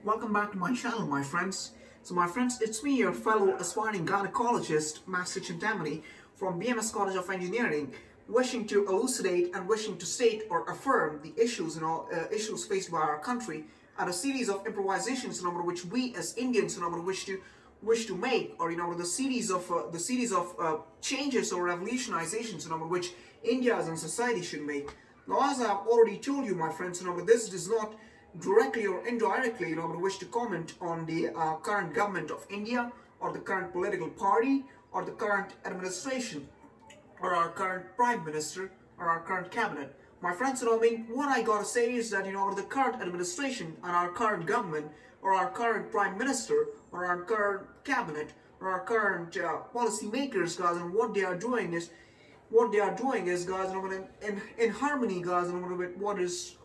Welcome back to my channel, my friends. So my friends, it's me, your fellow aspiring gynecologist, Master Chintamani from BMS College of Engineering, wishing to elucidate and wishing to state or affirm the issues, issues faced by our country, and a series of improvisations, which we as Indians, wish to make, or the series of changes or revolutionizations, which India as a society should make. Now, as I have already told you, my friends, this does not directly or indirectly, wish to comment on the current government of India, or the current political party, or the current administration, or our current prime minister, or our current cabinet. My friends, what I gotta say is that, the current administration and our current government, or our current prime minister, or our current cabinet, or our current policy makers, guys, and what they are doing is, guys, in harmony, guys, with what is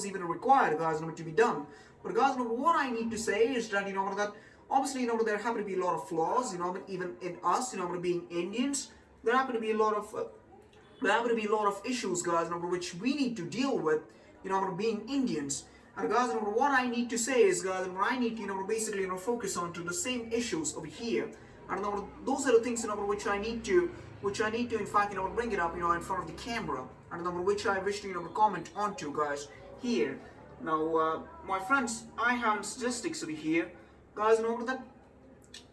even required, guys, to be done. But guys, what I need to say is that, that obviously, there happen to be a lot of flaws, even in us, being Indians, there happen to be a lot of issues, guys, which we need to deal with, being Indians. And guys, what I need to say is, guys, I need to, basically, focus on to the same issues over here. And those are the things, which I need to, in fact, bring it up, in front of the camera, and which I wish to, comment onto, guys, here. Now, my friends, I have statistics over here, guys, that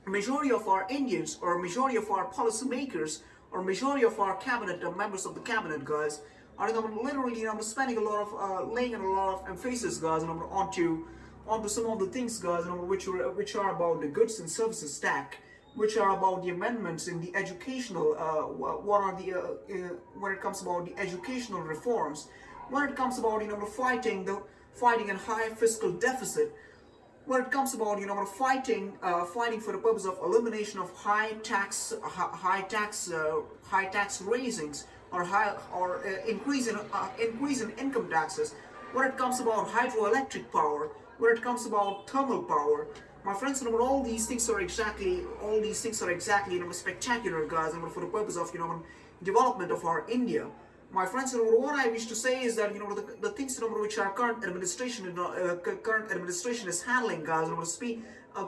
majority of our Indians, or majority of our policymakers, or majority of our cabinet, members of the cabinet, guys, are literally, spending a lot of, laying a lot of emphasis, guys, onto some of the things, guys, which are about the goods and services tax, which are about the amendments in the educational, when it comes about the educational reforms, when it comes about, fighting a high fiscal deficit, when it comes about, fighting for the purpose of elimination of high tax raisings, or increase in income taxes, when it comes about hydroelectric power, when it comes about thermal power. My friends, all these things are exactly, spectacular, guys, for the purpose of, development of our India. My friends, what I wish to say is that, the things, which our current administration is handling, guys,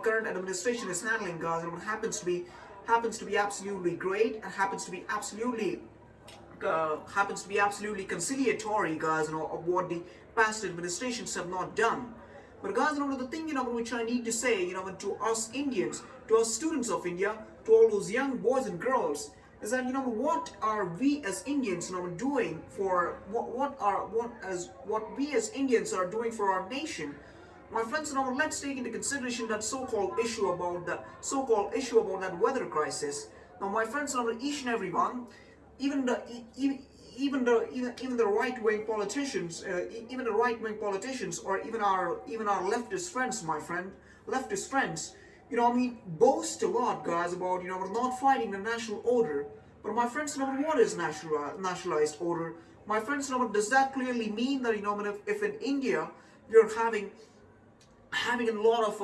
current administration is handling, guys, happens to be absolutely great, and happens to be absolutely conciliatory, guys, of what the past administrations have not done. But guys, the thing, which I need to say, to us Indians, to us students of India, to all those young boys and girls, is that, what are we as Indians, doing for, what we as Indians are doing for our nation. My friends, let's take into consideration that so-called issue about that weather crisis. Now, my friends, each and every one, even the right-wing politicians, or even our leftist friends, my friend, boast a lot, guys, about not fighting the national order. But my friends, what is nationalized order? My friends, does that clearly mean that if in India we are having a lot of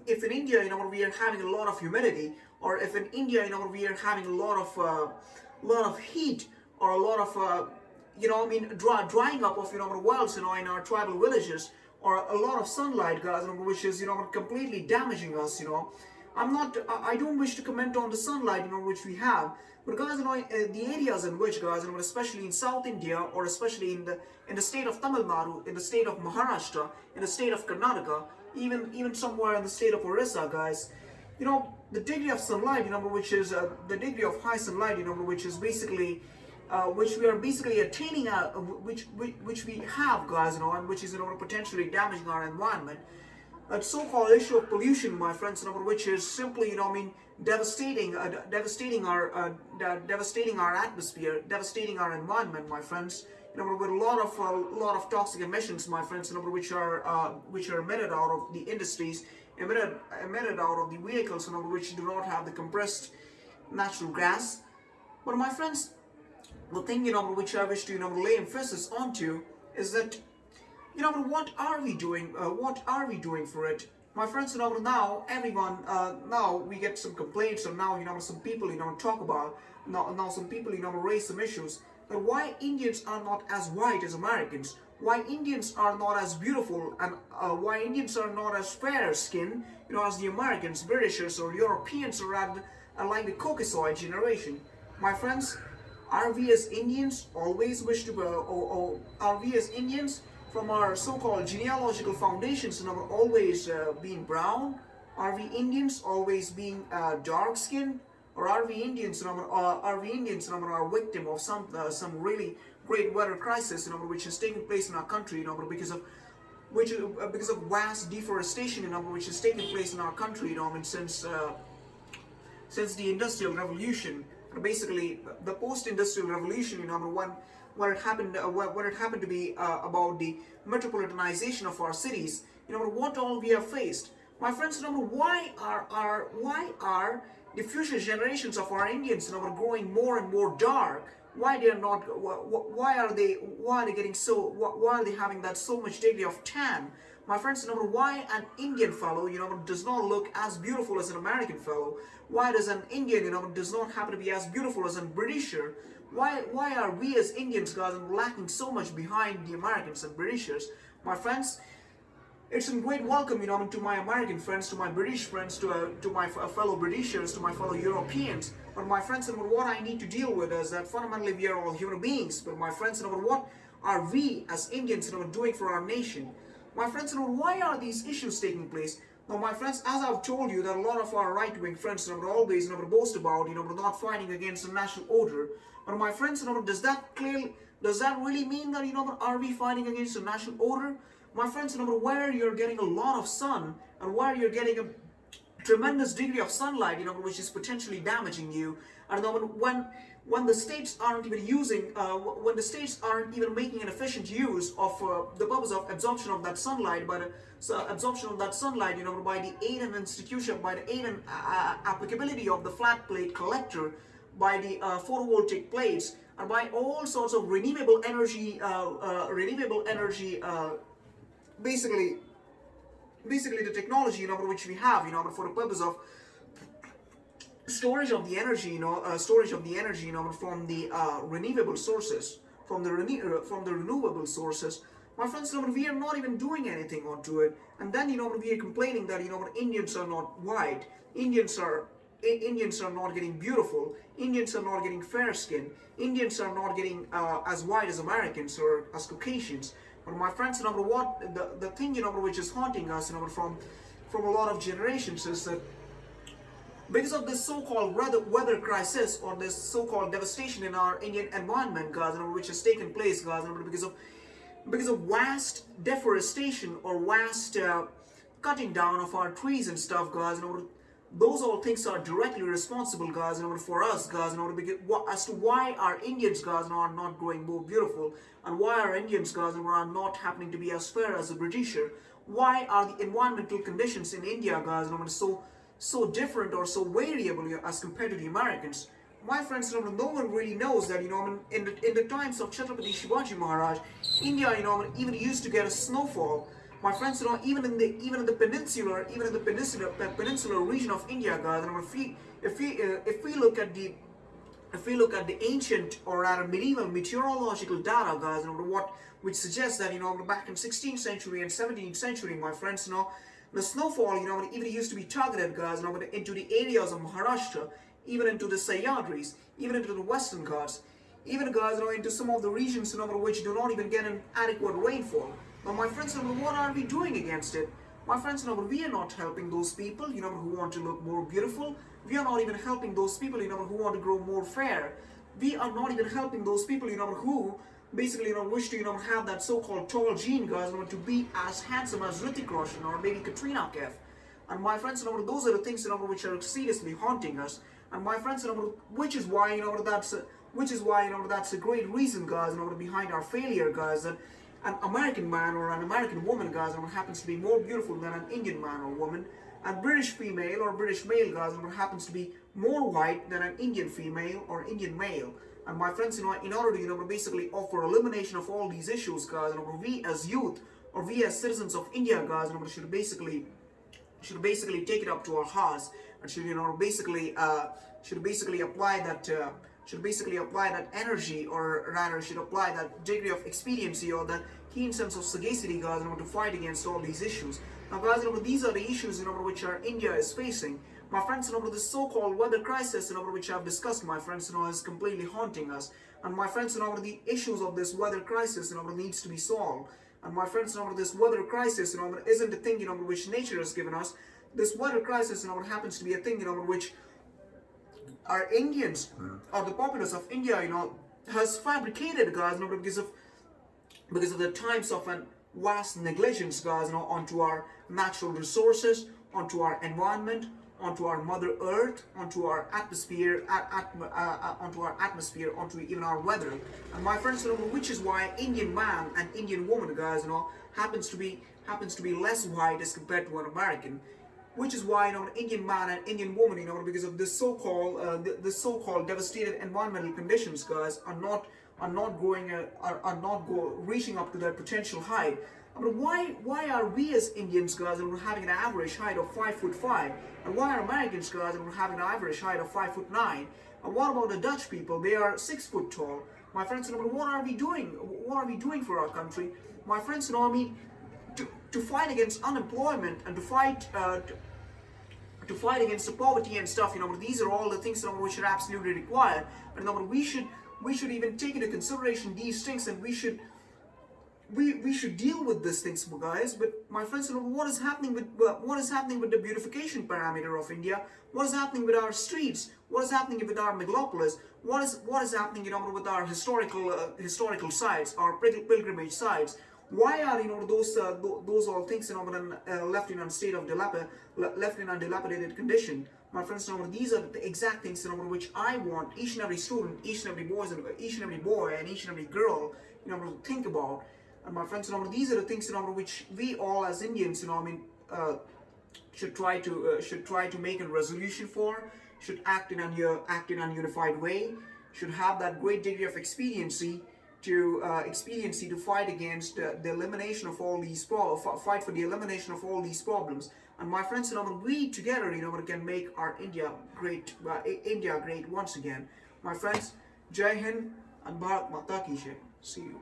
if in India we are having a lot of humidity, or if in India we are having a lot of heat, or a lot of drying up of wells in our tribal villages, or a lot of sunlight, guys, which is completely damaging us. I don't wish to comment on the sunlight which we have, but guys, the areas in which, guys, especially in South India, or especially in the state of Tamil Nadu, in the state of Maharashtra, in the state of Karnataka, even somewhere in the state of Orissa, guys, the degree of sunlight, which is the degree of high sunlight, which is basically which we are basically attaining, which we have, guys, and which is potentially damaging our environment. That so-called issue of pollution, my friends, which is simply, devastating our atmosphere, devastating our environment, my friends. With a lot of toxic emissions, my friends, which are emitted out of the industries, emitted out of the vehicles, which do not have the compressed natural gas. But my friends, the thing which I wish to lay emphasis onto is that what are we doing? What are we doing for it? My friends, now everyone, now we get some complaints, or now some people talk about, now some people raise some issues, that why Indians are not as white as Americans, why Indians are not as beautiful and why Indians are not as fair skinned, as the Americans, Britishers, or Europeans, or rather like the Caucasoid generation. My friends, are we as Indians always wish to, or are we as Indians from our so-called genealogical foundations, always being brown? Are we Indians always being dark-skinned, or are we Indians? Are victim of some really great weather crisis, which is taking place in our country, because of vast deforestation, which is taking place in our country, since the Industrial Revolution, basically the post-industrial revolution, where it happened to be about the metropolitanization of our cities, what all we have faced. My friends, why are the future generations of our Indians, growing more and more dark? Why they are not? Why are they getting so? Why are they having that so much degree of tan? My friends, why an Indian fellow, does not look as beautiful as an American fellow? Why does an Indian, does not happen to be as beautiful as a Britisher? Why are we as Indians, guys, lacking so much behind the Americans and Britishers? My friends, it's a great welcome, to my American friends, to my British friends, to my fellow Britishers, to my fellow Europeans. But my friends, what I need to deal with is that fundamentally we are all human beings. But my friends, what are we as Indians, doing for our nation? My friends, why are these issues taking place? Now, my friends, as I've told you, that a lot of our right-wing friends always boast about, not fighting against the national order. But my friends, does that really mean that, are we fighting against the national order? My friends, where you're getting a lot of sun and where you're getting a tremendous degree of sunlight, which is potentially damaging you, and when the states aren't even making an efficient use of the purpose of absorption of that sunlight, by the aid and institution, by the aid and applicability of the flat plate collector, by the photovoltaic plates, and by all sorts of renewable energy, basically the technology, which we have, for the purpose of storage of the energy, from the renewable sources, from the renewable sources. My friends, we are not even doing anything onto it, and then we are complaining that Indians are not white, Indians are not getting beautiful, Indians are not getting fair-skinned, Indians are not getting as white as Americans or as Caucasians. But my friends, the thing which is haunting us, from a lot of generations, is that because of this so-called weather crisis, or this so-called devastation in our Indian environment, guys, which has taken place, guys, because of vast deforestation or vast cutting down of our trees and stuff, guys, those all things are directly responsible, guys, for us, guys, as to why our Indians, guys, are not growing more beautiful, and why our Indians, guys, are not happening to be as fair as a Britisher. Why are the environmental conditions in India, guys, so different or so variable as compared to the Americans? My friends, no one really knows that, in the times of Chhatrapati Shivaji Maharaj, India, even used to get a snowfall. My friends, even in the peninsular region of India, guys, if we look at the ancient or rather medieval meteorological data, guys, which suggests that back in 16th century and 17th century, my friends, the snowfall, even used to be targeted, guys, into the areas of Maharashtra, even into the Sahyadris, even into the Western Ghats, even, guys, into some of the regions, which do not even get an adequate rainfall. Now, my friends, what are we doing against it? My friends, we are not helping those people, who want to look more beautiful. We are not even helping those people, who want to grow more fair. We are not even helping those people, who basically, wish to, have that so-called tall gene, guys, to be as handsome as Hrithik Roshan or maybe Katrina Kaif. And my friends, those are the things, which are seriously haunting us. And my friends, which is why, that's a great reason, guys, behind our failure, guys, that an American man or an American woman, guys, happens to be more beautiful than an Indian man or woman. And British female or British male, guys, happens to be more white than an Indian female or Indian male. And my friends, in order to, basically offer elimination of all these issues, guys, we as youth or we as citizens of India, guys, should basically take it up to our hearts and should, basically apply that energy, or rather should apply that degree of expediency or that keen sense of sagacity, guys, to fight against all these issues. Now, guys, these are the issues, which our India is facing. My friends, this so-called weather crisis, which I've discussed, my friends, is completely haunting us. And my friends, the issues of this weather crisis, needs to be solved. And my friends, this weather crisis, isn't a thing, which nature has given us. This weather crisis, happens to be a thing, which our Indians, or the populace of India, has fabricated, guys, because of the times of an vast negligence, guys, onto our natural resources, onto our environment, onto our Mother Earth, onto our atmosphere, onto even our weather. And my friends, which is why Indian man and Indian woman, guys, happens to be less white as compared to an American. Which is why, an Indian man and Indian woman, because of this so-called devastated environmental conditions, guys, are not reaching up to their potential height. I mean, why are we as Indians, guys, having an average height of 5'5", and why are Americans, guys, having an average height of 5'9"? And what about the Dutch people? They are 6 foot tall. My friends, what are we doing? What are we doing for our country? My friends, to fight against unemployment and to fight against the poverty and stuff, these are all the things which are absolutely required. And we should even take into consideration these things, and we should deal with these things, guys. But my friends, what is happening with the beautification parameter of India? What is happening with our streets? What is happening with our megalopolis? What is happening, with our historical sites, our pilgrimage sites? Why are those all things left in a state of dilapidated condition? My friends, these are the exact things which I want each and every student, each and every boy, and each and every girl, to think about. And my friends, these are the things which we all as Indians, should try to make a resolution for. Should act in a unified way. Should have that great degree of expediency to fight against the elimination of all these fight for the elimination of all these problems. And my friends, we together, can make our India great once again. My friends, Jai Hind and Bharat Mata Ki Jai. See you.